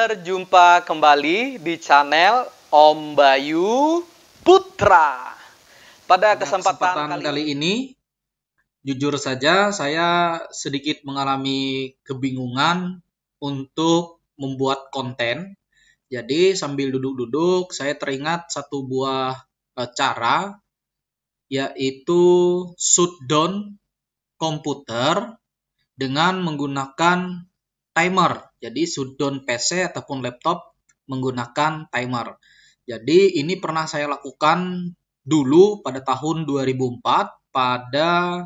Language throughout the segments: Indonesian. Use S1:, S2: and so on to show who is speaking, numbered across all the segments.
S1: Berjumpa kembali di channel Om Bayu Putra. Pada kesempatan kali ini, jujur saja saya sedikit mengalami kebingungan untuk membuat konten. Jadi sambil duduk-duduk saya teringat satu buah cara, yaitu shutdown komputer dengan menggunakan timer. Jadi shutdown PC ataupun laptop menggunakan timer. Jadi ini pernah saya lakukan dulu pada tahun 2004 pada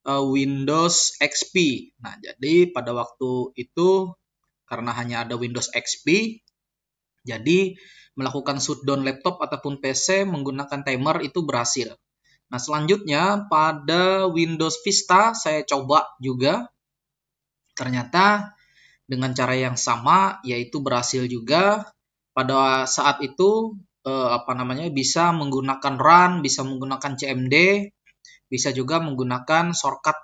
S1: Windows XP. Nah, jadi pada waktu itu karena hanya ada Windows XP, jadi melakukan shutdown laptop ataupun PC menggunakan timer itu berhasil. Nah, selanjutnya pada Windows Vista saya coba juga. Ternyata dengan cara yang sama, yaitu berhasil juga. Pada saat itu bisa menggunakan run, bisa menggunakan CMD, bisa juga menggunakan shortcut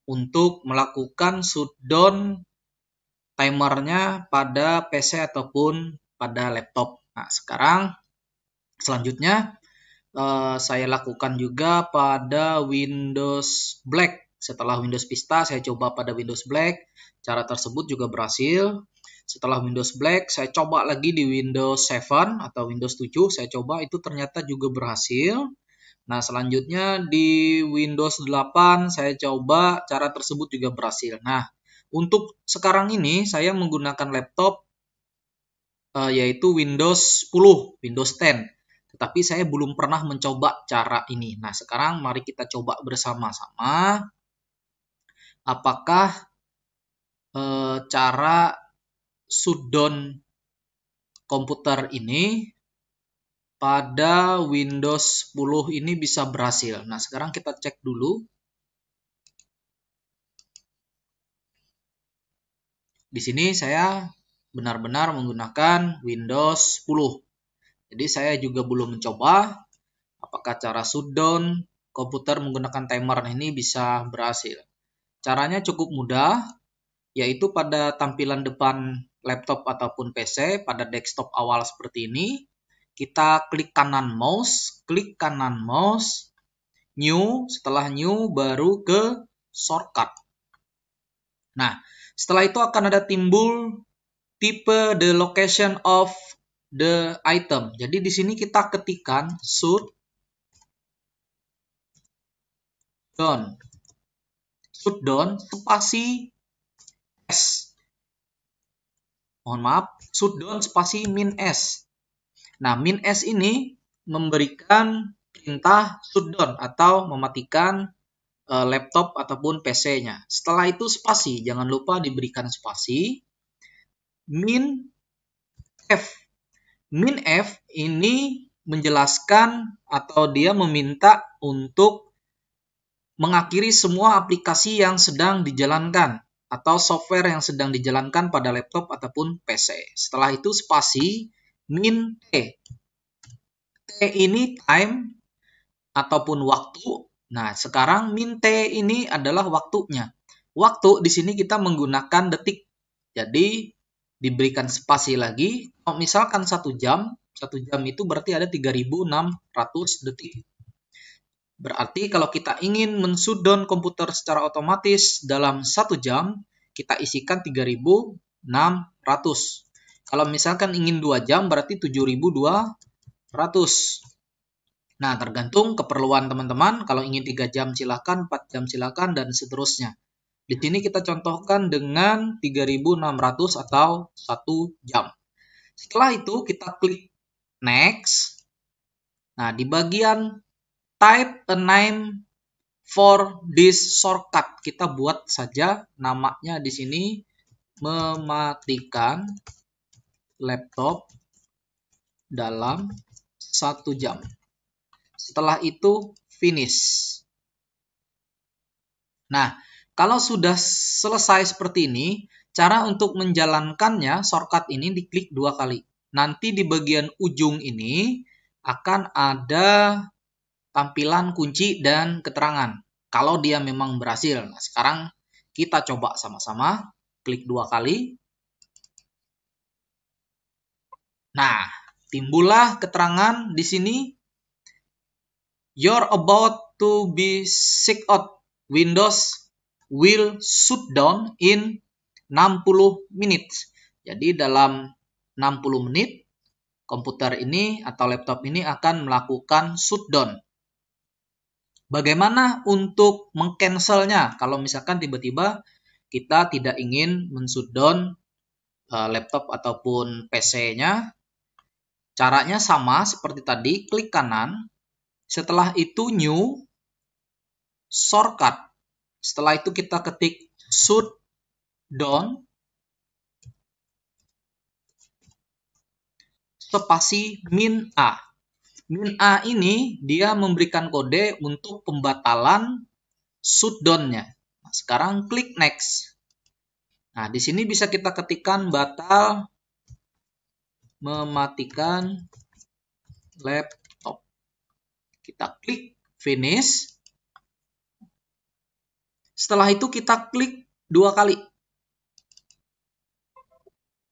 S1: untuk melakukan shutdown timernya pada PC ataupun pada laptop. Nah, sekarang selanjutnya saya lakukan juga pada Windows Black. Setelah Windows Vista, saya coba pada Windows Black. Cara tersebut juga berhasil. Setelah Windows Black, saya coba lagi di Windows 7 atau Windows 7. Saya coba, itu ternyata juga berhasil. Nah, selanjutnya di Windows 8, saya coba, cara tersebut juga berhasil. Nah, untuk sekarang ini, saya menggunakan laptop yaitu Windows 10, Windows 10. Tetapi saya belum pernah mencoba cara ini. Nah, sekarang mari kita coba bersama-sama apakah cara shutdown komputer ini pada Windows 10 ini bisa berhasil. Nah, sekarang kita cek dulu. Di sini saya benar-benar menggunakan Windows 10. Jadi saya juga belum mencoba apakah cara shutdown komputer menggunakan timer ini bisa berhasil. Caranya cukup mudah, yaitu pada tampilan depan laptop ataupun PC, pada desktop awal seperti ini, kita klik kanan mouse, new, setelah new baru ke shortcut. Nah, setelah itu akan ada timbul tipe the location of the item. Jadi di sini kita ketikkan shutdown spasi S. Mohon maaf, shutdown spasi min S. Nah, min S ini memberikan perintah shutdown atau mematikan laptop ataupun PC-nya. Setelah itu spasi, jangan lupa diberikan spasi. Min F. Min F ini menjelaskan atau dia meminta untuk mengakhiri semua aplikasi yang sedang dijalankan atau software yang sedang dijalankan pada laptop ataupun PC. Setelah itu spasi min T. T ini time ataupun waktu. Nah, sekarang min T ini adalah waktunya. Waktu di sini kita menggunakan detik. Jadi diberikan spasi lagi. Kalau misalkan 1 jam itu berarti ada 3.600 detik. Berarti kalau kita ingin men-shutdown komputer secara otomatis dalam 1 jam, kita isikan 3.600. Kalau misalkan ingin 2 jam, berarti 7.200. Nah, tergantung keperluan teman-teman. Kalau ingin 3 jam silakan, 4 jam silakan, dan seterusnya. Di sini kita contohkan dengan 3.600 atau 1 jam. Setelah itu kita klik next. Nah, di bagian type a name for this shortcut, kita buat saja namanya di sini mematikan laptop dalam 1 jam. Setelah itu finish. Nah, kalau sudah selesai seperti ini, cara untuk menjalankannya shortcut ini diklik 2 kali. Nanti di bagian ujung ini akan ada tampilan kunci dan keterangan. Kalau dia memang berhasil. Nah, sekarang kita coba sama-sama. Klik 2 kali. Nah, timbullah keterangan di sini, you're about to be sick out. Windows will shut down in 60 menit. Jadi dalam 60 menit komputer ini atau laptop ini akan melakukan shutdown. Bagaimana untuk mengcancelnya? Kalau misalkan tiba-tiba kita tidak ingin men-shutdown laptop ataupun PC-nya, caranya sama seperti tadi, klik kanan, setelah itu new, shortcut. Setelah itu kita ketik shutdown, spasi min A. Min A ini dia memberikan kode untuk pembatalan shutdown-nya. Nah, sekarang klik next. Nah, di sini bisa kita ketikkan batal mematikan laptop. Kita klik finish. Setelah itu kita klik 2 kali.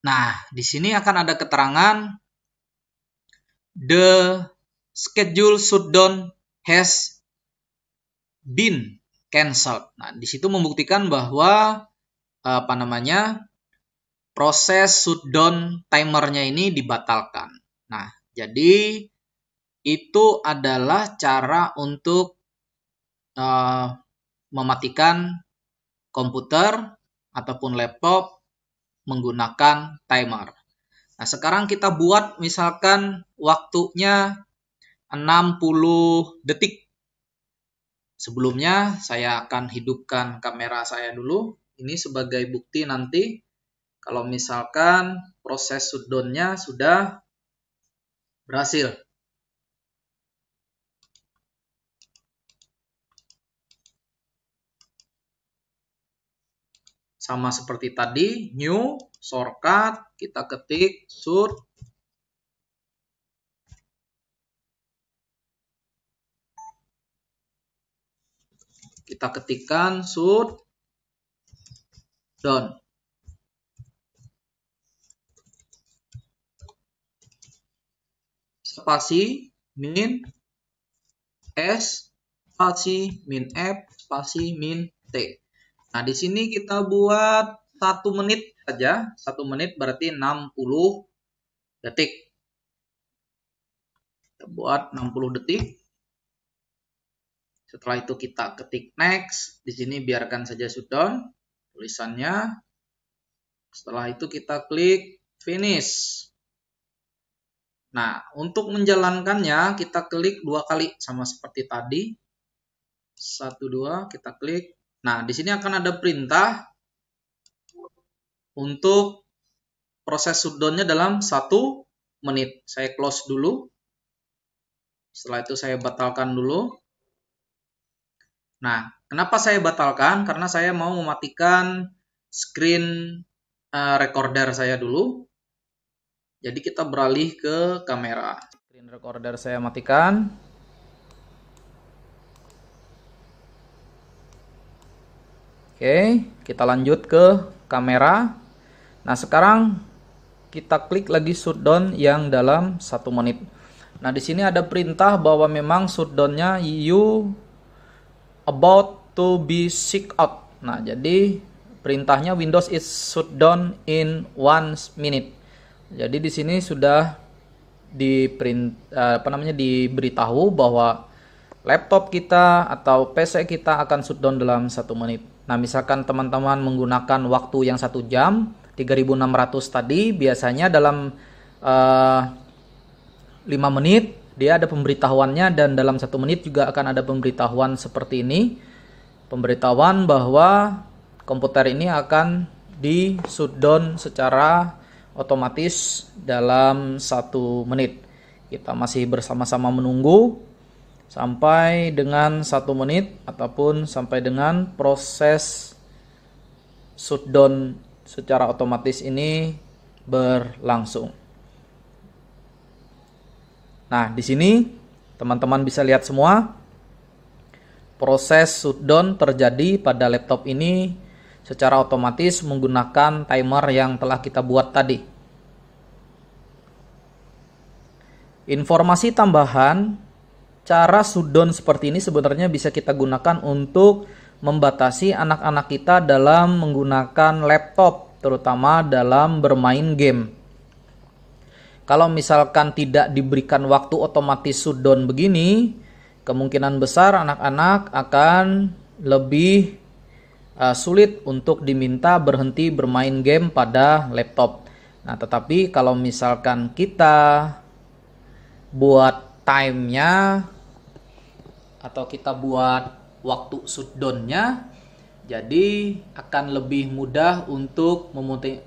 S1: Nah, di sini akan ada keterangan the schedule shutdown has been cancelled. Nah, di situ membuktikan bahwa proses shutdown timernya ini dibatalkan. Nah, jadi itu adalah cara untuk mematikan komputer ataupun laptop menggunakan timer. Nah, sekarang kita buat misalkan waktunya 60 detik. Sebelumnya saya akan hidupkan kamera saya dulu. Ini sebagai bukti nanti kalau misalkan proses shutdown-nya sudah berhasil. Sama seperti tadi, new, shortcut, kita ketik shut. Kita ketikkan shutdown. Spasi min S, spasi min F, spasi min T. Nah, di sini kita buat 1 menit saja. 1 menit berarti 60 detik. Kita buat 60 detik. Setelah itu kita ketik next. Di sini biarkan saja shutdown tulisannya. Setelah itu kita klik finish. Nah, untuk menjalankannya kita klik 2 kali sama seperti tadi. 1, 2, kita klik. Nah, di sini akan ada perintah untuk proses shutdown-nya dalam 1 menit. Saya close dulu. Setelah itu saya batalkan dulu. Nah, kenapa saya batalkan? Karena saya mau mematikan screen recorder saya dulu. Jadi kita beralih ke kamera. Screen recorder saya matikan. Oke, kita lanjut ke kamera. Nah, sekarang kita klik lagi shutdown yang dalam 1 menit. Nah, di sini ada perintah bahwa memang shutdown-nya you about to be sick out. Nah, jadi perintahnya Windows is shutdown in 1 minute. Jadi di sini sudah diberitahu bahwa laptop kita atau PC kita akan shutdown dalam 1 menit. Nah, misalkan teman-teman menggunakan waktu yang 1 jam, 3600 tadi, biasanya dalam 5 menit dia ada pemberitahuannya, dan dalam 1 menit juga akan ada pemberitahuan seperti ini. Pemberitahuan bahwa komputer ini akan di shutdown secara otomatis dalam 1 menit. Kita masih bersama-sama menunggu sampai dengan 1 menit ataupun sampai dengan proses shutdown secara otomatis ini berlangsung. Nah, di sini teman-teman bisa lihat semua proses shutdown terjadi pada laptop ini secara otomatis menggunakan timer yang telah kita buat tadi.
S2: Informasi tambahan, cara shutdown seperti ini sebenarnya bisa kita gunakan untuk membatasi anak-anak kita dalam menggunakan laptop, terutama dalam bermain game. Kalau misalkan tidak diberikan waktu otomatis shutdown begini, kemungkinan besar anak-anak akan lebih sulit untuk diminta berhenti bermain game pada laptop. Nah, tetapi kalau misalkan kita buat time-nya atau kita buat waktu shutdown-nya, jadi akan lebih mudah untuk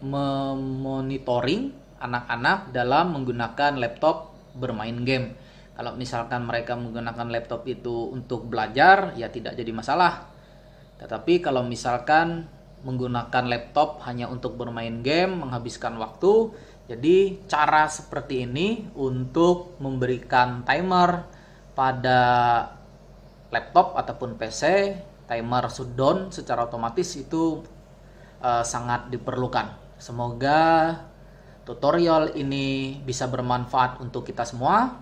S2: memonitoring anak-anak dalam menggunakan laptop bermain game. Kalau misalkan mereka menggunakan laptop itu untuk belajar, ya tidak jadi masalah. Tetapi kalau misalkan menggunakan laptop hanya untuk bermain game, menghabiskan waktu, jadi cara seperti ini untuk memberikan timer pada laptop ataupun PC, timer shutdown secara otomatis itu sangat diperlukan. Semoga tutorial ini bisa bermanfaat untuk kita semua.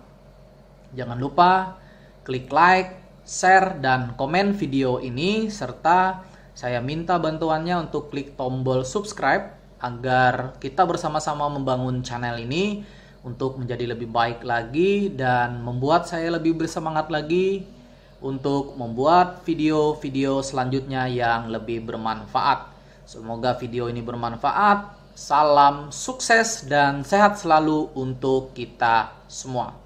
S2: Jangan lupa klik like, share, dan komen video ini, serta saya minta bantuannya untuk klik tombol subscribe agar kita bersama-sama membangun channel ini untuk menjadi lebih baik lagi dan membuat saya lebih bersemangat lagi untuk membuat video-video selanjutnya yang lebih bermanfaat. Semoga video ini bermanfaat. Salam sukses dan sehat selalu untuk kita semua.